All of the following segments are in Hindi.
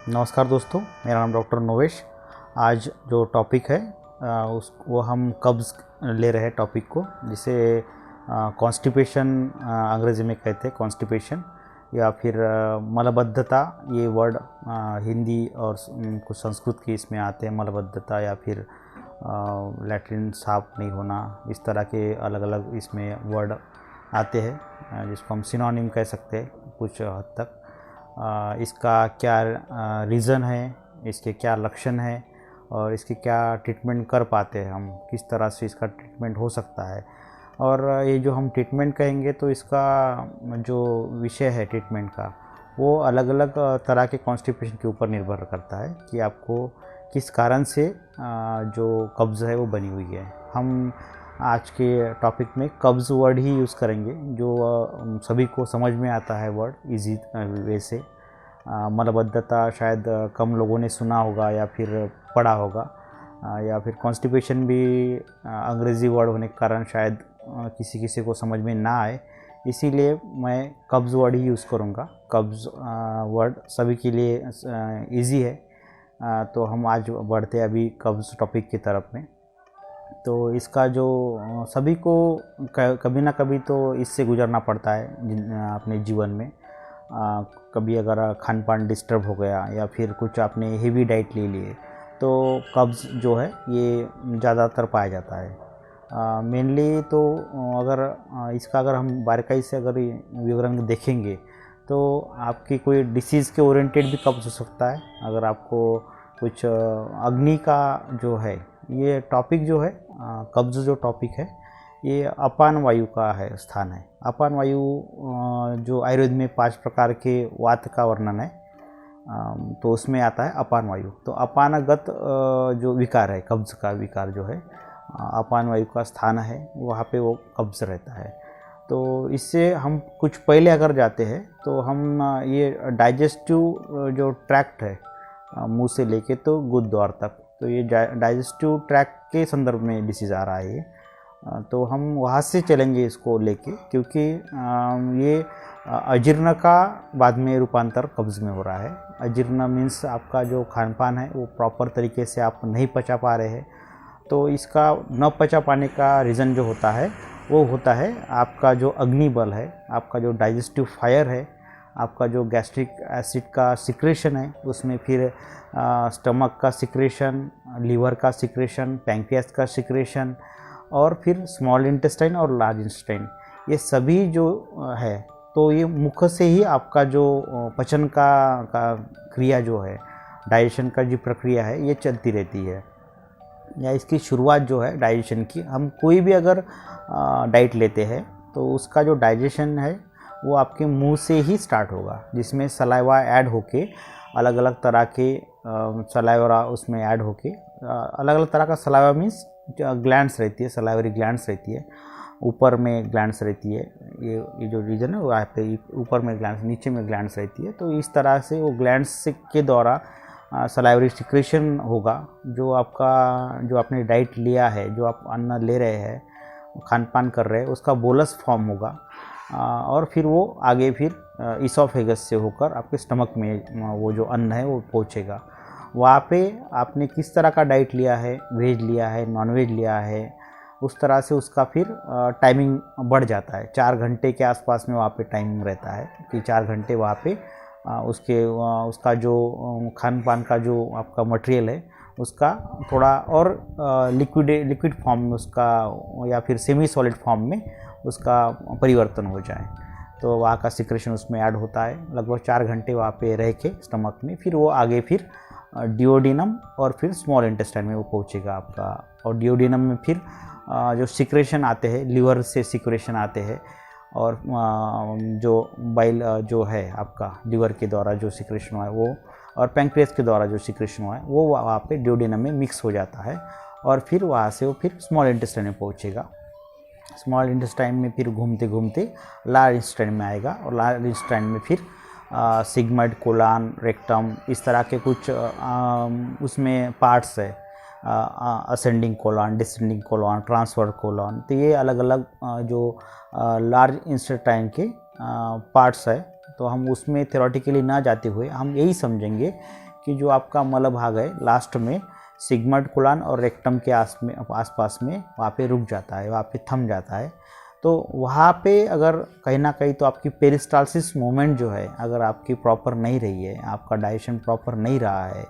नमस्कार दोस्तों, मेरा नाम डॉक्टर नोवेश। आज जो टॉपिक है वो हम कब्ज़ ले रहे हैं टॉपिक को, जिसे कॉन्स्टिपेशन अंग्रेज़ी में कहते हैं, कॉन्स्टिपेशन या फिर मलबद्धता। ये वर्ड हिंदी और कुछ संस्कृत के इसमें आते हैं, मलबद्धता या फिर लैट्रिन साफ नहीं होना, इस तरह के अलग अलग इसमें वर्ड आते हैं, जिसको हम सिनोनिम कह सकते हैं कुछ हद तक। इसका क्या रीज़न है, इसके क्या लक्षण हैं और इसके क्या ट्रीटमेंट कर पाते हैं हम, किस तरह से इसका ट्रीटमेंट हो सकता है। और ये जो हम ट्रीटमेंट कहेंगे तो इसका जो विषय है ट्रीटमेंट का, वो अलग अलग तरह के कॉन्स्टिपेशन के ऊपर निर्भर करता है कि आपको किस कारण से जो कब्ज़ है वो बनी हुई है। हम आज के टॉपिक में कब्ज़ वर्ड ही यूज़ करेंगे, जो सभी को समझ में आता है वर्ड इजी वे से। मलबद्धता शायद कम लोगों ने सुना होगा या फिर पढ़ा होगा, या फिर कॉन्स्टिपेशन भी अंग्रेज़ी वर्ड होने के कारण शायद किसी किसी को समझ में ना आए, इसीलिए मैं कब्ज़ वर्ड ही यूज़ करूँगा। कब्ज़ वर्ड सभी के लिए इजी है। तो हम आज बढ़ते अभी कब्ज़ टॉपिक की तरफ में। तो इसका जो सभी को कभी ना कभी तो इससे गुजरना पड़ता है अपने जीवन में। कभी अगर खान पान डिस्टर्ब हो गया या फिर कुछ आपने हेवी डाइट ले लिए तो कब्ज़ जो है ये ज़्यादातर पाया जाता है। मेनली तो अगर हम बारीकाई से अगर विवरण देखेंगे तो आपकी कोई डिसीज़ के ओरिएंटेड भी कब्ज़ हो सकता है। अगर आपको कुछ अग्नि का जो है ये टॉपिक जो है, कब्ज़ जो टॉपिक है ये अपान वायु का है, स्थान है। अपान वायु जो आयुर्वेद में 5 प्रकार के वात का वर्णन है, तो उसमें आता है अपान वायु। तो अपानगत जो विकार है, कब्ज़ का विकार जो है, अपान वायु का स्थान है, वहाँ पे वो कब्ज़ रहता है। तो इससे हम कुछ पहले अगर जाते हैं तो हम ये डाइजेस्टिव जो ट्रैक्ट है, मुंह से लेके तो गुद द्वार तक, तो ये डाइजेस्टिव ट्रैक्ट के संदर्भ में डिसीज़ आ रहा है ये। तो हम वहाँ से चलेंगे इसको लेके, क्योंकि ये अजीर्ण का बाद में रूपांतर कब्ज़ में हो रहा है। अजीर्ण मीन्स आपका जो खान पान है वो प्रॉपर तरीके से आप नहीं पचा पा रहे हैं। तो इसका न पचा पाने का रीज़न जो होता है वो होता है आपका जो अग्नि बल है, आपका जो डाइजेस्टिव फायर है, आपका जो गैस्ट्रिक एसिड का सिक्रेशन है, उसमें फिर स्टमक का सिक्रेशन, लीवर का सिक्रेशन, पैंक्रियास का सिक्रेशन, और फिर स्मॉल इंटेस्टाइन और लार्ज इंटेस्टाइन, ये सभी जो है तो ये मुख से ही आपका जो पचन का क्रिया जो है, डाइजेशन का जो प्रक्रिया है ये चलती रहती है। या इसकी शुरुआत जो है डाइजेशन की, हम कोई भी अगर डाइट लेते हैं तो उसका जो डाइजेशन है वो आपके मुंह से ही स्टार्ट होगा, जिसमें सलाइवा ऐड होके अलग अलग तरह के सलाइवा उसमें ऐड होके अलग अलग तरह का सलाइवा मीन्स ग्लैंड्स रहती है, सलाइवरी ग्लैंड्स रहती है, ऊपर में ग्लैंड्स रहती है, ये जो रीजन है वो यहाँ पे ऊपर में ग्लैंड्स, नीचे में ग्लैंड्स रहती है। तो इस तरह से वो ग्लैंड्स के द्वारा सलाइवरी सिक्रेशन होगा। जो आपने डाइट लिया है, जो आप अन्न ले रहे हैं, खान पान कर रहे हैं, उसका बोलस फॉर्म होगा, और फिर वो आगे फिर इसोफेगस से होकर आपके स्टमक में वो जो अन्न है वो पहुँचेगा। वहाँ पे आपने किस तरह का डाइट लिया है, वेज लिया है, नॉन वेज लिया है, उस तरह से उसका फिर टाइमिंग बढ़ जाता है। 4 घंटे के आसपास में वहाँ पे टाइमिंग रहता है कि 4 घंटे वहाँ पे उसका जो खान पान का जो आपका मटेरियल है उसका थोड़ा और लिक्विड फॉर्म में उसका, या फिर सेमी सॉलिड फॉर्म में उसका परिवर्तन हो जाए, तो वहाँ का सिक्रेशन उसमें ऐड होता है। लगभग 4 घंटे वहाँ पे रह के स्टमक में फिर वो आगे फिर डिओडिनम और फिर स्मॉल इंटेस्टाइन में वो पहुँचेगा आपका। और डिओडिनम में फिर जो सिक्रेशन आते हैं, लीवर से सिक्रेशन आते हैं, और जो बाइल जो है आपका लीवर के द्वारा जो सिक्रेशन हुआ है वो, और पैंक्रियास के द्वारा जो सिक्रेशन हुआ है वो वहाँ पे डिओडिनम में मिक्स हो जाता है, और फिर वहाँ से वो फिर स्मॉल इंटेस्टाइन में पहुँचेगा। स्मॉल इंटेस्टाइन में फिर घूमते घूमते लार्ज इंटेस्टाइन में आएगा, और लार्ज इंटेस्टाइन में फिर सिग्मॉइड, कोलन, रेक्टम, इस तरह के कुछ उसमें पार्ट्स है, ascending colon, descending colon, transfer colon. तो ये अलग अलग जो लार्ज इंटेस्टाइन के पार्ट्स है, तो हम उसमें थ्योरेटिकली ना जाते हुए हम यही समझेंगे कि जो आपका मल भाग है लास्ट में सिग्मोइड कोलन और रेक्टम के आसपास में वहाँ पे रुक जाता है, वहाँ पे थम जाता है। तो वहाँ पे अगर कहीं ना कहीं तो आपकी पेरिस्टालसिस मूवमेंट जो है अगर आपकी प्रॉपर नहीं रही है, आपका डाइजेशन प्रॉपर नहीं रहा है,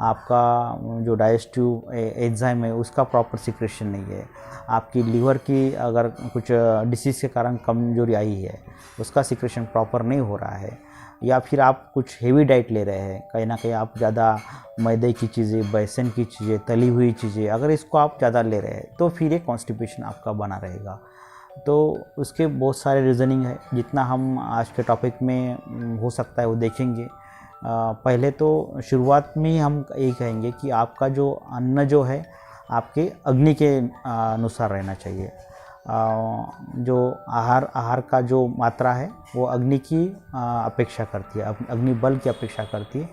आपका जो डाइजेस्टिव एंजाइम है उसका प्रॉपर सिक्रेशन नहीं है, आपकी लीवर की अगर कुछ डिसीज़ के कारण कमजोरी आई है, उसका सिक्रेशन प्रॉपर नहीं हो रहा है, या फिर आप कुछ हेवी डाइट ले रहे हैं, कहीं ना कहीं आप ज़्यादा मैदे की चीज़ें, बेसन की चीज़ें, तली हुई चीज़ें अगर इसको आप ज़्यादा ले रहे हैं तो फिर ये कॉन्स्टिपेशन आपका बना रहेगा। तो उसके बहुत सारे रीज़निंग है, जितना हम आज के टॉपिक में हो सकता है वो देखेंगे। पहले तो शुरुआत में ही हम यही कहेंगे कि आपका जो अन्न जो है आपके अग्नि के अनुसार रहना चाहिए। जो आहार का जो मात्रा है वो अग्नि की अपेक्षा करती है, अग्नि बल की अपेक्षा करती है।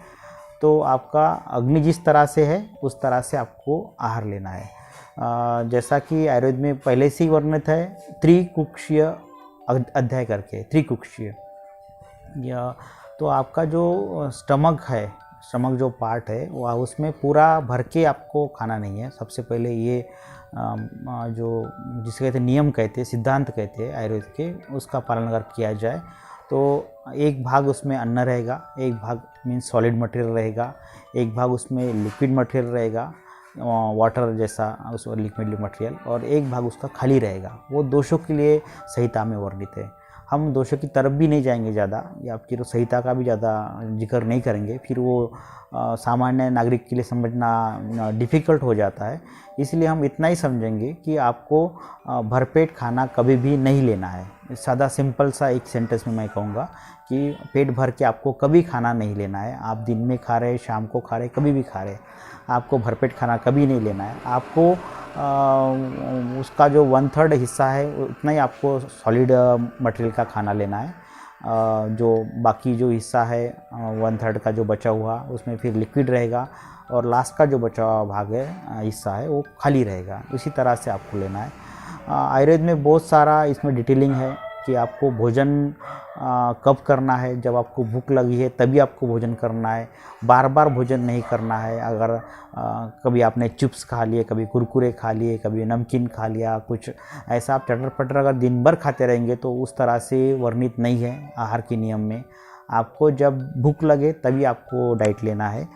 तो आपका अग्नि जिस तरह से है उस तरह से आपको आहार लेना है। जैसा कि आयुर्वेद में पहले से ही वर्णित है त्रिकुक्षीय अध्याय करके, त्रिकुक्षीय या तो आपका जो स्टमक है, स्टमक जो पार्ट है वह उसमें पूरा भर के आपको खाना नहीं है। सबसे पहले ये जो जिसे कहते हैं नियम कहते हैं, सिद्धांत कहते हैं आयुर्वेद के, उसका पालन अगर किया जाए तो एक भाग उसमें अन्न रहेगा, एक भाग मीन्स सॉलिड मटेरियल रहेगा, एक भाग उसमें लिक्विड मटेरियल रहेगा, वाटर जैसा उस लिक्विड मटेरियल, और एक भाग उसका खाली रहेगा। वो दोषों के लिए संहिता में वर्णित है। हम दोषों की तरफ भी नहीं जाएंगे ज़्यादा, या फिर संहिता का भी ज़्यादा जिक्र नहीं करेंगे, फिर वो सामान्य नागरिक के लिए समझना डिफ़िकल्ट हो जाता है। इसलिए हम इतना ही समझेंगे कि आपको भरपेट खाना कभी भी नहीं लेना है। सादा सिंपल सा एक सेंटेंस में मैं कहूँगा कि पेट भर के आपको कभी खाना नहीं लेना है। आप दिन में खा रहे, शाम को खा रहे, कभी भी खा रहे, आपको भरपेट खाना कभी नहीं लेना है। आपको उसका जो 1/3 हिस्सा है उतना ही आपको सॉलिड मटेरियल का खाना लेना है। जो बाकी जो हिस्सा है 1/3 का जो बचा हुआ उसमें फिर लिक्विड रहेगा, और लास्ट का जो बचा हुआ भाग है हिस्सा है वो खाली रहेगा। इसी तरह से आपको लेना है। आयुर्वेद में बहुत सारा इसमें डिटेलिंग है कि आपको भोजन कब करना है। जब आपको भूख लगी है तभी आपको भोजन करना है, बार बार भोजन नहीं करना है। अगर कभी आपने चिप्स खा लिए, कभी कुरकुरे खा लिए, कभी नमकीन खा लिया, कुछ ऐसा आप चटर पटर अगर दिन भर खाते रहेंगे तो उस तरह से वर्णित नहीं है आहार के नियम में। आपको जब भूख लगे तभी आपको डाइट लेना है।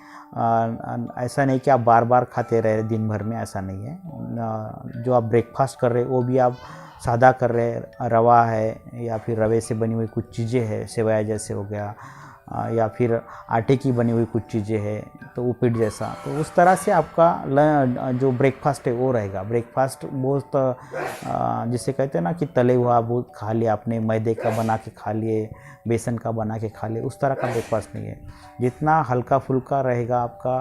ऐसा नहीं कि आप बार बार खाते रहे दिन भर में, ऐसा नहीं है। जो आप ब्रेकफास्ट कर रहे हैं वो भी आप सादा कर रहे हैं, रवा है या फिर रवे से बनी हुई कुछ चीज़ें हैं, सेवया जैसे हो गया, या फिर आटे की बनी हुई कुछ चीज़ें हैं, तो उपीट जैसा, तो उस तरह से आपका जो ब्रेकफास्ट है वो रहेगा। ब्रेकफास्ट बहुत जिसे कहते हैं ना कि तले हुआ बहुत खा लिया आपने, मैदे का बना के खा लिए, बेसन का बना के खा लिए, उस तरह का ब्रेकफास्ट नहीं है। जितना हल्का फुल्का रहेगा आपका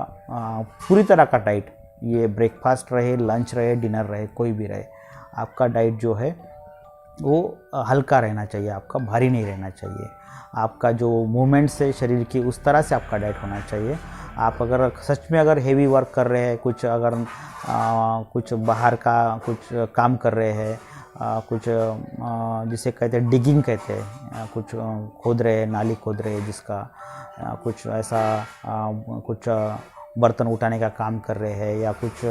पूरी तरह का डाइट, ये ब्रेकफास्ट रहे, लंच रहे, डिनर रहे, कोई भी रहे, आपका डाइट जो है वो हल्का रहना चाहिए, आपका भारी नहीं रहना चाहिए। आपका जो मूवमेंट्स है शरीर की उस तरह से आपका डाइट होना चाहिए। आप अगर सच में अगर हेवी वर्क कर रहे हैं, कुछ अगर कुछ बाहर का कुछ काम कर रहे हैं, कुछ जिसे कहते हैं डिगिंग कहते हैं, कुछ खोद रहे हैं, नाली खोद रहे हैं जिसका, कुछ ऐसा कुछ बर्तन उठाने का काम कर रहे हैं, या कुछ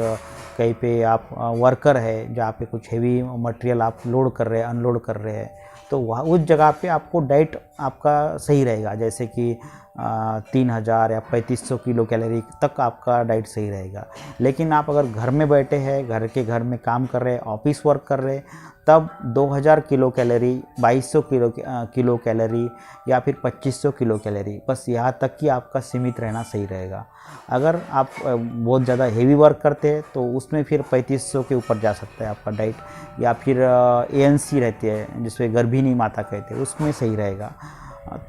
कहीं पे आप वर्कर है जहाँ पे कुछ हेवी मटेरियल आप लोड कर रहे हैं, अनलोड कर रहे हैं, तो वहाँ उस जगह पे आपको डाइट आपका सही रहेगा। जैसे कि 3000 या 3500 किलो कैलोरी तक आपका डाइट सही रहेगा। लेकिन आप अगर घर में बैठे हैं, घर में काम कर रहे हैं, ऑफिस वर्क कर रहे हैं, तब 2000 किलो कैलोरी, 2200 किलो कैलोरी या फिर 2500 किलो कैलोरी, बस यहाँ तक कि आपका सीमित रहना सही रहेगा। अगर आप बहुत ज़्यादा हेवी वर्क करते हैं तो उसमें फिर 3500 के ऊपर जा सकता है आपका डाइट, या फिर ANC रहती है जिसमें गर्भिणी माता कहते हैं, उसमें सही रहेगा।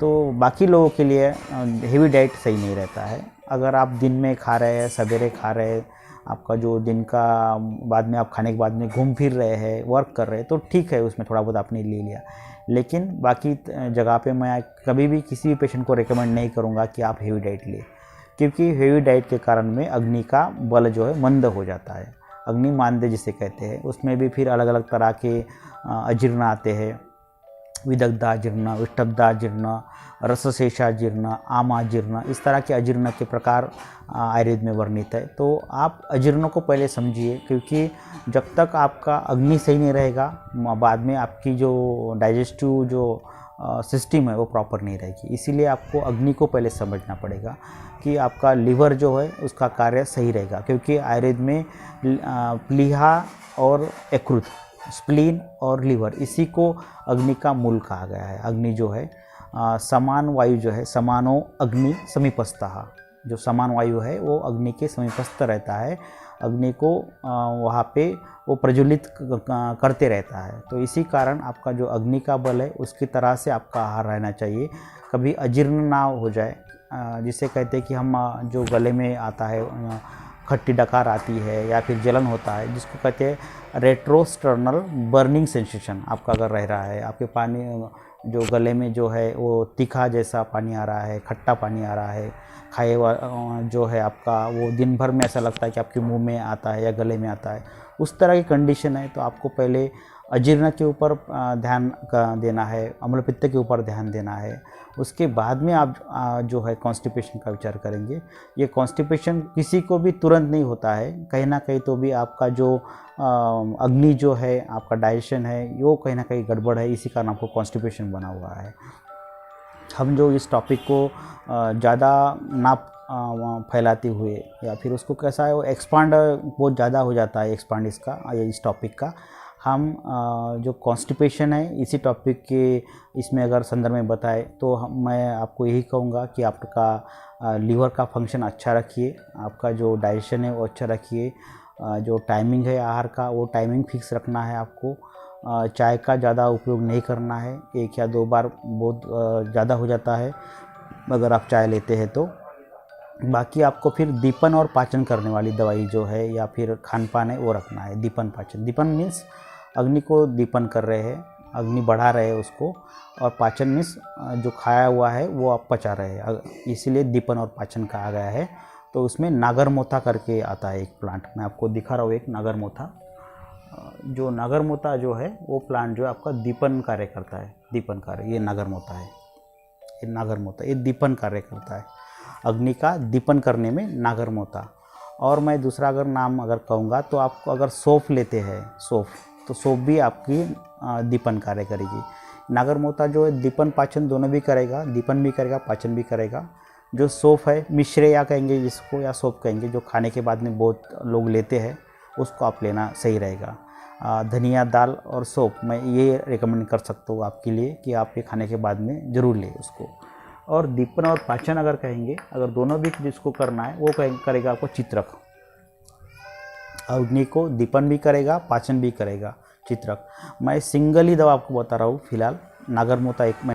तो बाकी लोगों के लिए हेवी डाइट सही नहीं रहता है। अगर आप दिन में खा रहे हैं, सवेरे खा रहे हैं, आपका जो दिन का बाद में आप खाने के बाद में घूम फिर रहे हैं, वर्क कर रहे हैं, तो ठीक है, उसमें थोड़ा बहुत आपने ले लिया। लेकिन बाकी जगह पे मैं कभी भी किसी भी पेशेंट को रिकमेंड नहीं करूँगा कि आप हेवी डाइट लें, क्योंकि हेवी डाइट के कारण में अग्नि का बल जो है मंद हो जाता है। अग्नि मांद्य जिसे कहते हैं, उसमें भी फिर अलग अलग तरह के अजीर्ण आते हैं, विदग्धाजीर्ण, विष्टब्धाजीर्ण, रसशेषाजीर्ण, आमाजीर्ण, इस तरह के अजीर्ण के प्रकार आयुर्वेद में वर्णित है। तो आप अजीर्ण को पहले समझिए, क्योंकि जब तक आपका अग्नि सही नहीं रहेगा बाद में आपकी जो डाइजेस्टिव जो सिस्टम है वो प्रॉपर नहीं रहेगी। इसीलिए आपको अग्नि को पहले समझना पड़ेगा कि आपका लीवर जो है उसका कार्य सही रहेगा, क्योंकि आयुर्वेद में प्लीहा और यकृत, स्प्लीन और लीवर, इसी को अग्नि का मूल कहा गया है। अग्नि जो है समान वायु जो है, समानो अग्नि समीपस्थः, जो समान वायु है वो अग्नि के समीपस्थ रहता है, अग्नि को वहाँ पे वो प्रज्वलित करते रहता है। तो इसी कारण आपका जो अग्नि का बल है उसकी तरह से आपका आहार रहना चाहिए, कभी अजीर्ण ना हो जाए। जिसे कहते हैं कि हम जो गले में आता है खट्टी डकार आती है या फिर जलन होता है, जिसको कहते हैं रेट्रोस्टर्नल बर्निंग सेंसेशन आपका अगर रह रहा है, आपके पानी जो गले में जो है वो तीखा जैसा पानी आ रहा है, खट्टा पानी आ रहा है, खाए जो है आपका वो दिन भर में ऐसा लगता है कि आपके मुंह में आता है या गले में आता है, उस तरह की कंडीशन है, तो आपको पहले अजीर्ण के ऊपर ध्यान देना है, अम्लपित्त के ऊपर ध्यान देना है। उसके बाद में आप जो है कॉन्स्टिपेशन का विचार करेंगे। ये कॉन्स्टिपेशन किसी को भी तुरंत नहीं होता है, कहीं ना कहीं तो भी आपका जो अग्नि जो है, आपका डाइजेशन है, वो कहीं ना कहीं गड़बड़ है, इसी कारण आपको कॉन्स्टिपेशन बना हुआ है। हम जो इस टॉपिक को ज़्यादा ना फैलाते हुए या फिर उसको कैसा है वो एक्सपांड बहुत ज़्यादा हो जाता है, एक्सपांड इसका इस टॉपिक का, हम जो कॉन्स्टिपेशन है इसी टॉपिक के इसमें अगर संदर्भ में बताए तो मैं आपको यही कहूँगा कि आपका लीवर का फंक्शन अच्छा रखिए, आपका जो डाइजेशन है वो अच्छा रखिए, जो टाइमिंग है आहार का वो टाइमिंग फिक्स रखना है आपको, चाय का ज़्यादा उपयोग नहीं करना है, 1 या 2 बार बहुत ज़्यादा हो जाता है अगर आप चाय लेते हैं तो। बाकी आपको फिर दीपन और पाचन करने वाली दवाई जो है या फिर खान पान है वो रखना है। दीपन पाचन, दीपन मीन्स अग्नि को दीपन कर रहे हैं, अग्नि बढ़ा रहे हैं उसको, और पाचन मीन्स जो खाया हुआ है वो आप पचा रहे हैं, इसीलिए दीपन और पाचन कहा गया है। तो उसमें नागरमोथा करके आता है एक प्लांट, मैं आपको दिखा रहा हूँ एक नागरमोथा। जो नागरमोथा जो है वो प्लांट जो है आपका दीपन कार्य करता है, दीपन कार्य, ये नागरमोथा है, ये नागरमोथा ये दीपन कार्य करता है, अग्नि का दीपन करने में नागरमोथा। और मैं दूसरा अगर नाम अगर कहूँगा तो आपको अगर सौंफ लेते हैं, सौंफ, तो सौंफ भी आपकी दीपन कार्य करेगी। नागरमोथा जो है दीपन पाचन दोनों भी करेगा, दीपन भी करेगा, पाचन भी करेगा। जो सौंफ है, मिश्रेया कहेंगे जिसको या सौंफ कहेंगे, जो खाने के बाद में बहुत लोग लेते हैं, उसको आप लेना सही रहेगा। धनिया दाल और सौंफ मैं ये रिकमेंड कर सकता हूँ आपके लिए कि आप ये खाने के बाद में ज़रूर लें उसको। और दीपन और पाचन अगर कहेंगे, अगर दोनों भी जिसको करना है वो करेगा आपको चित्रक, अग्नि को दीपन भी करेगा, पाचन भी करेगा चित्रक। मैं सिंगल ही दवा आपको बता रहा हूँ फिलहाल, नागरमोथा एक मैं